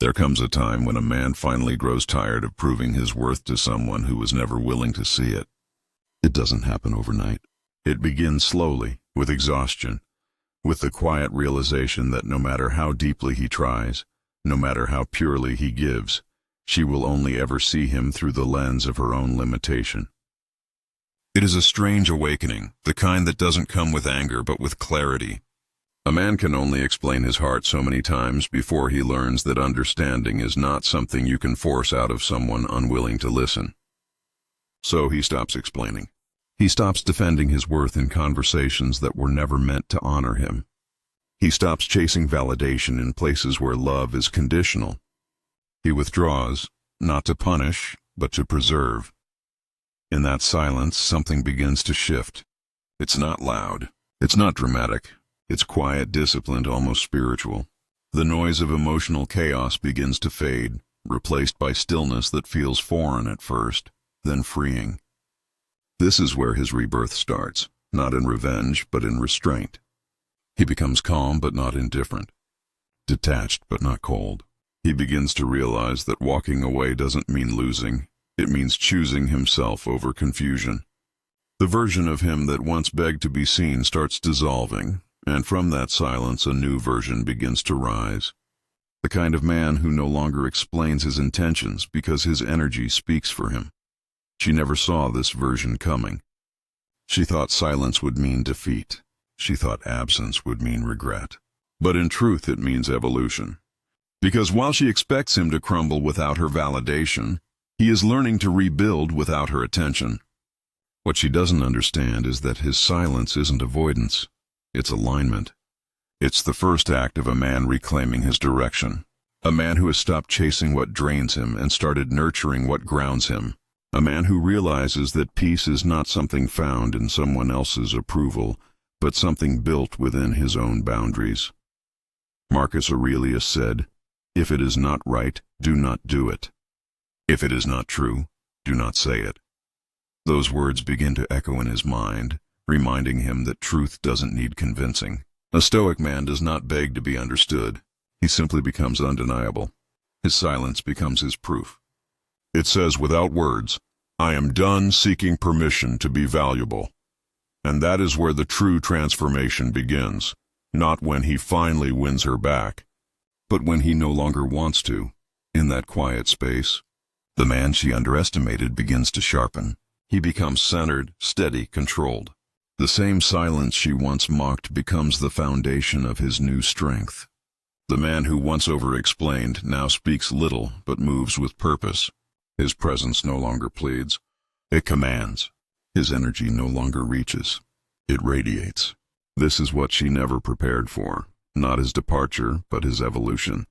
There comes a time when a man finally grows tired of proving his worth to someone who was never willing to see it. It doesn't happen overnight. It begins slowly, with exhaustion, with the quiet realization that no matter how deeply he tries, no matter how purely he gives, she will only ever see him through the lens of her own limitation. It is a strange awakening, the kind that doesn't come with anger but with clarity. A man can only explain his heart so many times before he learns that understanding is not something you can force out of someone unwilling to listen. So he stops explaining. He stops defending his worth in conversations that were never meant to honor him. He stops chasing validation in places where love is conditional. He withdraws, not to punish, but to preserve. In that silence, something begins to shift. It's not loud. It's not dramatic. It's quiet, disciplined, almost spiritual. The noise of emotional chaos begins to fade, replaced by stillness that feels foreign at first, then freeing. This is where his rebirth starts, not in revenge, but in restraint. He becomes calm but not indifferent, detached but not cold. He begins to realize that walking away doesn't mean losing. It means choosing himself over confusion. The version of him that once begged to be seen starts dissolving, and from that silence a new version begins to rise. The kind of man who no longer explains his intentions because his energy speaks for him. She never saw this version coming. She thought silence would mean defeat. She thought absence would mean regret. But in truth it means evolution. Because while she expects him to crumble without her validation, he is learning to rebuild without her attention. What she doesn't understand is that his silence isn't avoidance. It's alignment. It's the first act of a man reclaiming his direction. A man who has stopped chasing what drains him and started nurturing what grounds him. A man who realizes that peace is not something found in someone else's approval, but something built within his own boundaries. Marcus Aurelius said, "If it is not right, do not do it. If it is not true, do not say it." Those words begin to echo in his mind, reminding him that truth doesn't need convincing. A Stoic man does not beg to be understood. He simply becomes undeniable. His silence becomes his proof. It says without words, "I am done seeking permission to be valuable." And that is where the true transformation begins, not when he finally wins her back, but when he no longer wants to. In that quiet space, the man she underestimated begins to sharpen. He becomes centered, steady, controlled. The same silence she once mocked becomes the foundation of his new strength. The man who once over-explained now speaks little but moves with purpose. His presence no longer pleads. It commands. His energy no longer reaches. It radiates. This is what she never prepared for, not his departure, but his evolution.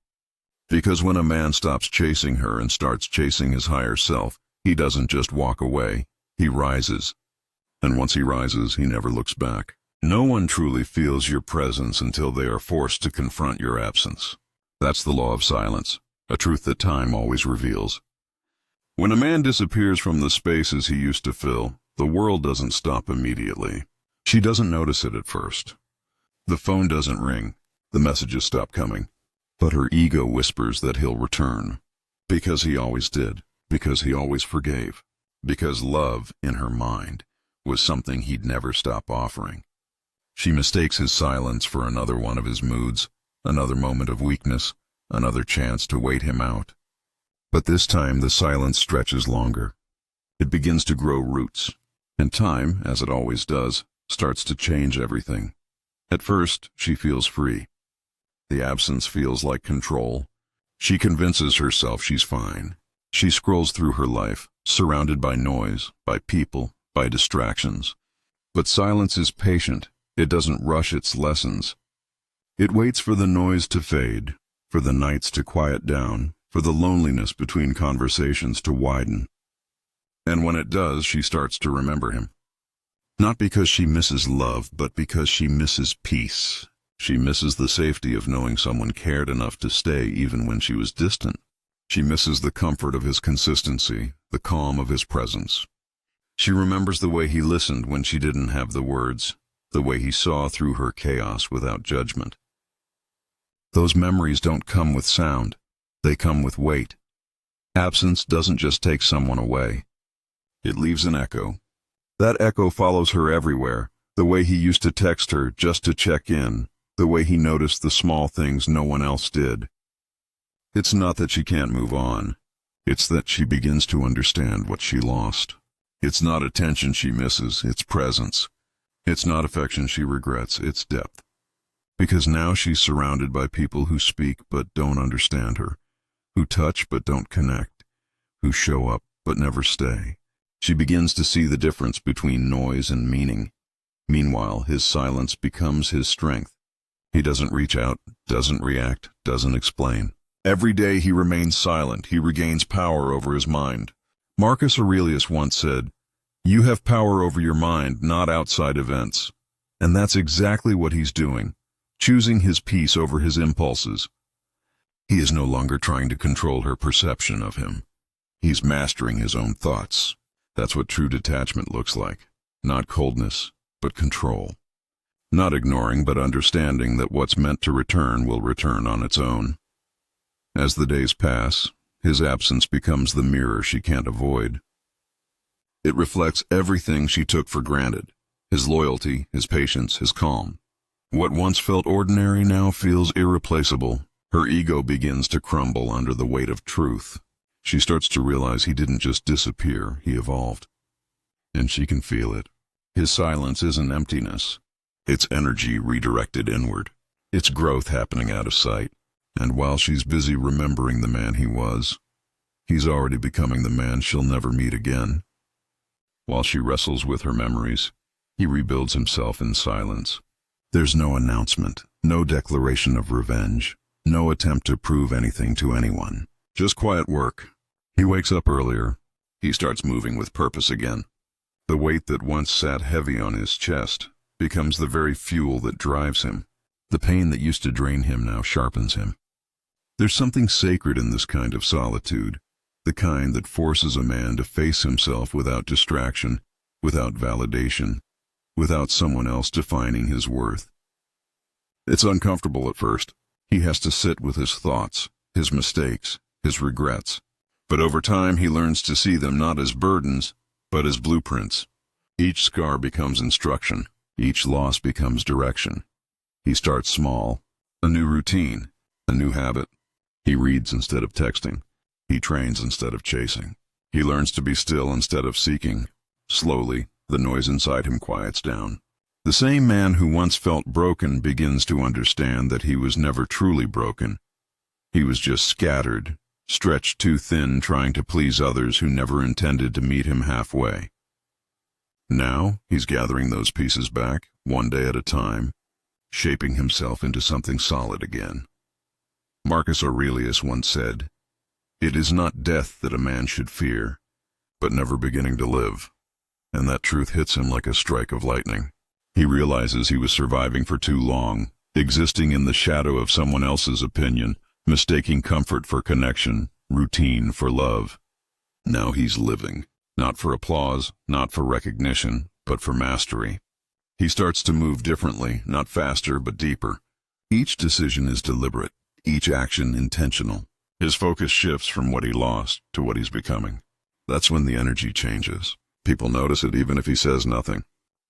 Because when a man stops chasing her and starts chasing his higher self, he doesn't just walk away, he rises. And once he rises, he never looks back. No one truly feels your presence until they are forced to confront your absence. That's the law of silence, a truth that time always reveals. When a man disappears from the spaces he used to fill, the world doesn't stop immediately. She doesn't notice it at first. The phone doesn't ring. The messages stop coming. But her ego whispers that he'll return. Because he always did. Because he always forgave. Because love, in her mind, was something he'd never stop offering. She mistakes his silence for another one of his moods, another moment of weakness, another chance to wait him out. But this time the silence stretches longer. It begins to grow roots, and time, as it always does, starts to change everything. At first, she feels free. The absence feels like control. She convinces herself she's fine. She scrolls through her life, surrounded by noise, by people, by distractions. But silence is patient. It doesn't rush its lessons. It waits for the noise to fade, for the nights to quiet down, for the loneliness between conversations to widen. And when it does, she starts to remember him. Not because she misses love, but because she misses peace. She misses the safety of knowing someone cared enough to stay even when she was distant. She misses the comfort of his consistency, the calm of his presence. She remembers the way he listened when she didn't have the words, the way he saw through her chaos without judgment. Those memories don't come with sound. They come with weight. Absence doesn't just take someone away. It leaves an echo. That echo follows her everywhere, the way he used to text her just to check in, the way he noticed the small things no one else did. It's not that she can't move on. It's that she begins to understand what she lost. It's not attention she misses, it's presence. It's not affection she regrets, it's depth. Because now she's surrounded by people who speak but don't understand her, who touch but don't connect, who show up but never stay. She begins to see the difference between noise and meaning. Meanwhile, his silence becomes his strength. He doesn't reach out, doesn't react, doesn't explain. Every day he remains silent, he regains power over his mind. Marcus Aurelius once said, "You have power over your mind, not outside events." And that's exactly what he's doing, choosing his peace over his impulses. He is no longer trying to control her perception of him. He's mastering his own thoughts. That's what true detachment looks like. Not coldness, but control. Not ignoring, but understanding that what's meant to return will return on its own. As the days pass, his absence becomes the mirror she can't avoid. It reflects everything she took for granted. His loyalty, his patience, his calm. What once felt ordinary now feels irreplaceable. Her ego begins to crumble under the weight of truth. She starts to realize he didn't just disappear, he evolved. And she can feel it. His silence isn't emptiness. It's energy redirected inward. It's growth happening out of sight. And while she's busy remembering the man he was, he's already becoming the man she'll never meet again. While she wrestles with her memories, he rebuilds himself in silence. There's no announcement, no declaration of revenge, no attempt to prove anything to anyone. Just quiet work. He wakes up earlier. He starts moving with purpose again. The weight that once sat heavy on his chest becomes the very fuel that drives him. The pain that used to drain him now sharpens him. There's something sacred in this kind of solitude, the kind that forces a man to face himself without distraction, without validation, without someone else defining his worth. It's uncomfortable at first. He has to sit with his thoughts, his mistakes, his regrets. But over time he learns to see them not as burdens, but as blueprints. Each scar becomes instruction. Each loss becomes direction. He starts small, a new routine, a new habit. He reads instead of texting. He trains instead of chasing. He learns to be still instead of seeking. Slowly, the noise inside him quiets down. The same man who once felt broken begins to understand that he was never truly broken. He was just scattered, stretched too thin trying to please others who never intended to meet him halfway. Now, he's gathering those pieces back, one day at a time, shaping himself into something solid again. Marcus Aurelius once said, "It is not death that a man should fear, but never beginning to live." And that truth hits him like a strike of lightning. He realizes he was surviving for too long, existing in the shadow of someone else's opinion, mistaking comfort for connection, routine for love. Now he's living, not for applause, not for recognition, but for mastery. He starts to move differently, not faster but deeper. Each decision is deliberate, each action intentional. His focus shifts from what he lost to what he's becoming. That's when the energy changes. People notice it even if he says nothing.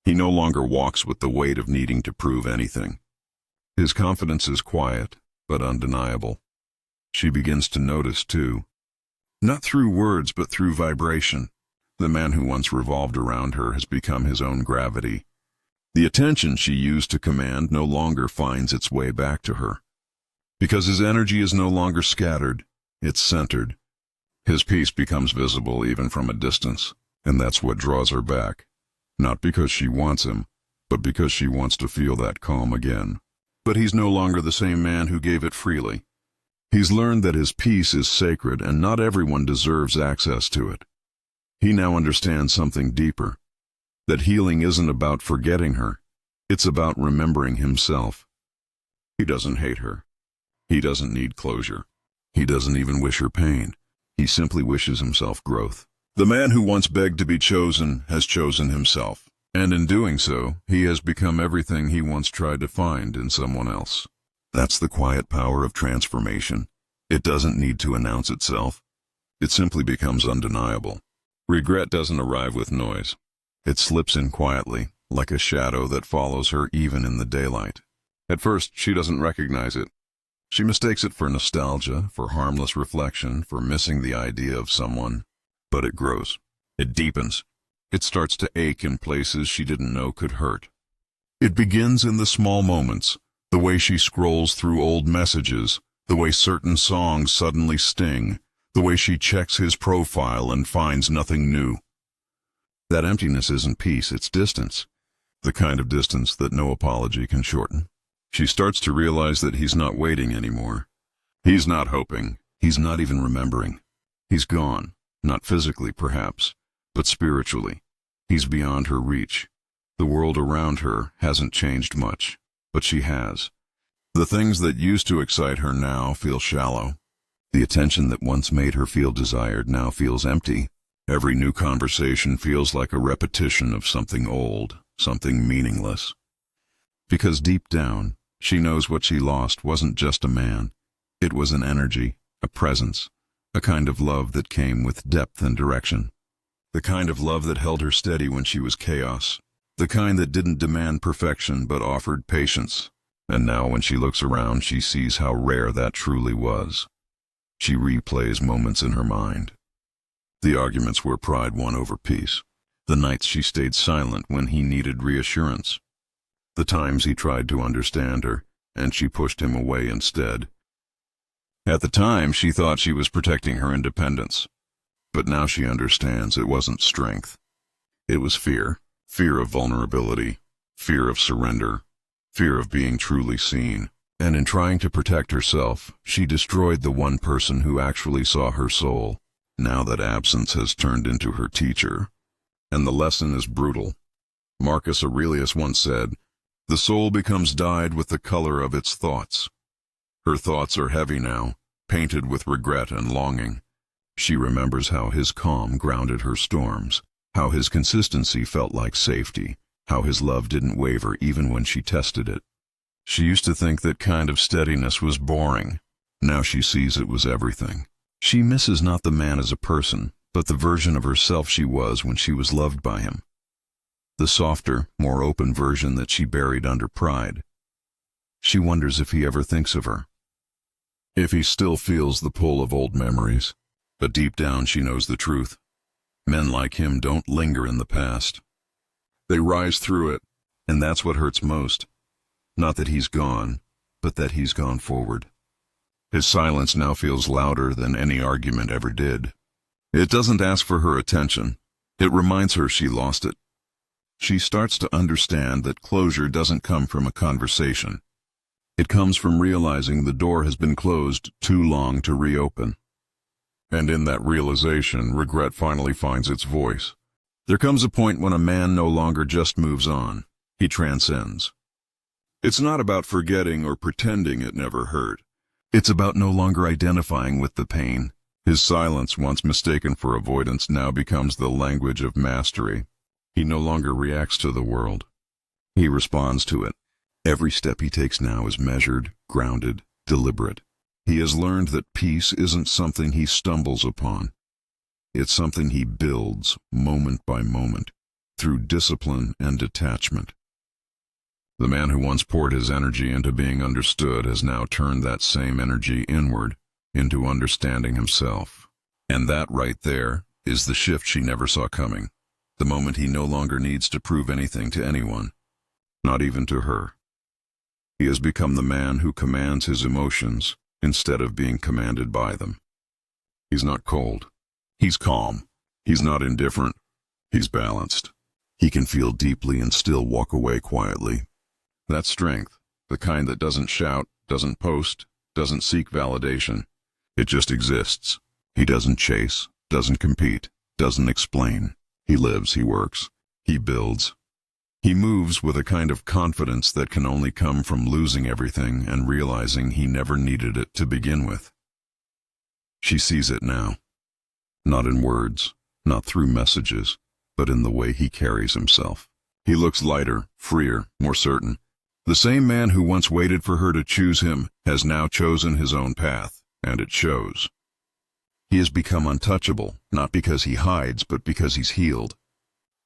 He no longer walks with the weight of needing to prove anything. His confidence is quiet, but undeniable. She begins to notice, too. Not through words, but through vibration. The man who once revolved around her has become his own gravity. The attention she used to command no longer finds its way back to her. Because his energy is no longer scattered, it's centered. His peace becomes visible even from a distance, and that's what draws her back. Not because she wants him, but because she wants to feel that calm again. But he's no longer the same man who gave it freely. He's learned that his peace is sacred and not everyone deserves access to it. He now understands something deeper, that healing isn't about forgetting her, it's about remembering himself. He doesn't hate her. He doesn't need closure. He doesn't even wish her pain. He simply wishes himself growth. The man who once begged to be chosen has chosen himself, and in doing so, he has become everything he once tried to find in someone else. That's the quiet power of transformation. It doesn't need to announce itself. It simply becomes undeniable. Regret doesn't arrive with noise. It slips in quietly, like a shadow that follows her even in the daylight. At first, she doesn't recognize it. She mistakes it for nostalgia, for harmless reflection, for missing the idea of someone. But it grows. It deepens. It starts to ache in places she didn't know could hurt. It begins in the small moments, the way she scrolls through old messages, the way certain songs suddenly sting, the way she checks his profile and finds nothing new. That emptiness isn't peace, it's distance. The kind of distance that no apology can shorten. She starts to realize that he's not waiting anymore. He's not hoping. He's not even remembering. He's gone, not physically perhaps, but spiritually. He's beyond her reach. The world around her hasn't changed much, but she has. The things that used to excite her now feel shallow. The attention that once made her feel desired now feels empty. Every new conversation feels like a repetition of something old, something meaningless. Because deep down, she knows what she lost wasn't just a man. It was an energy, a presence, a kind of love that came with depth and direction. The kind of love that held her steady when she was chaos. The kind that didn't demand perfection but offered patience. And now when she looks around, she sees how rare that truly was. She replays moments in her mind. The arguments where pride won over peace. The nights she stayed silent when he needed reassurance. The times he tried to understand her, and she pushed him away instead. At the time, she thought she was protecting her independence. But now she understands it wasn't strength. It was fear. Fear of vulnerability. Fear of surrender. Fear of being truly seen. And in trying to protect herself, she destroyed the one person who actually saw her soul. Now that absence has turned into her teacher. And the lesson is brutal. Marcus Aurelius once said, "The soul becomes dyed with the color of its thoughts." Her thoughts are heavy now, painted with regret and longing. She remembers how his calm grounded her storms, how his consistency felt like safety, how his love didn't waver even when she tested it. She used to think that kind of steadiness was boring. Now she sees it was everything. She misses not the man as a person, but the version of herself she was when she was loved by him. The softer, more open version that she buried under pride. She wonders if he ever thinks of her. If he still feels the pull of old memories. But deep down she knows the truth. Men like him don't linger in the past. They rise through it, and that's what hurts most. Not that he's gone, but that he's gone forward. His silence now feels louder than any argument ever did. It doesn't ask for her attention. It reminds her she lost it. She starts to understand that closure doesn't come from a conversation. It comes from realizing the door has been closed too long to reopen. And in that realization, regret finally finds its voice. There comes a point when a man no longer just moves on. He transcends. It's not about forgetting or pretending it never hurt. It's about no longer identifying with the pain. His silence, once mistaken for avoidance, now becomes the language of mastery. He no longer reacts to the world. He responds to it. Every step he takes now is measured, grounded, deliberate. He has learned that peace isn't something he stumbles upon. It's something he builds, moment by moment, through discipline and detachment. The man who once poured his energy into being understood has now turned that same energy inward, into understanding himself. And that right there is the shift she never saw coming. The moment he no longer needs to prove anything to anyone, not even to her. He has become the man who commands his emotions instead of being commanded by them. He's not cold. He's calm. He's not indifferent. He's balanced. He can feel deeply and still walk away quietly. That's strength, the kind that doesn't shout, doesn't post, doesn't seek validation. It just exists. He doesn't chase, doesn't compete, doesn't explain. He lives, he works, he builds. He moves with a kind of confidence that can only come from losing everything and realizing he never needed it to begin with. She sees it now. Not in words, not through messages, but in the way he carries himself. He looks lighter, freer, more certain. The same man who once waited for her to choose him has now chosen his own path, and it shows. He has become untouchable, not because he hides, but because he's healed.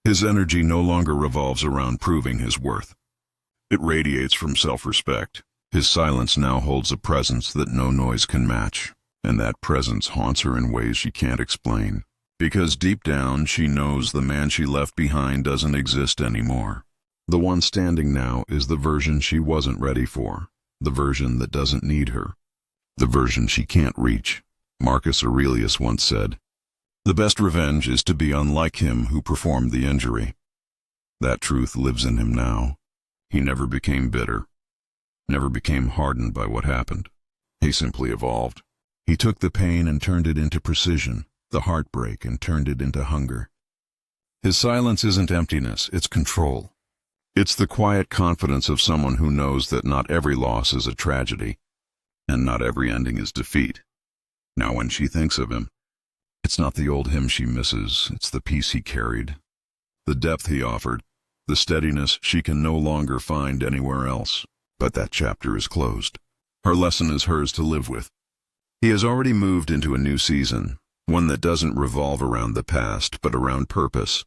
His energy no longer revolves around proving his worth. It radiates from self-respect. His silence now holds a presence that no noise can match, and that presence haunts her in ways she can't explain. Because deep down, she knows the man she left behind doesn't exist anymore. The one standing now is the version she wasn't ready for, the version that doesn't need her, the version she can't reach. Marcus Aurelius once said, "The best revenge is to be unlike him who performed the injury." That truth lives in him now. He never became bitter, never became hardened by what happened. He simply evolved. He took the pain and turned it into precision, the heartbreak and turned it into hunger. His silence isn't emptiness, it's control. It's the quiet confidence of someone who knows that not every loss is a tragedy, and not every ending is defeat. Now when she thinks of him, it's not the old him she misses, it's the peace he carried, the depth he offered, the steadiness she can no longer find anywhere else. But that chapter is closed. Her lesson is hers to live with. He has already moved into a new season, one that doesn't revolve around the past, but around purpose.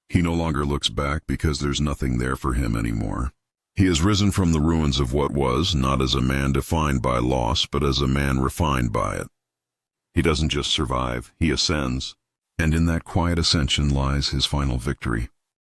He no longer looks back because there's nothing there for him anymore. He has risen from the ruins of what was, not as a man defined by loss, but as a man refined by it. He doesn't just survive, he ascends, and in that quiet ascension lies his final victory.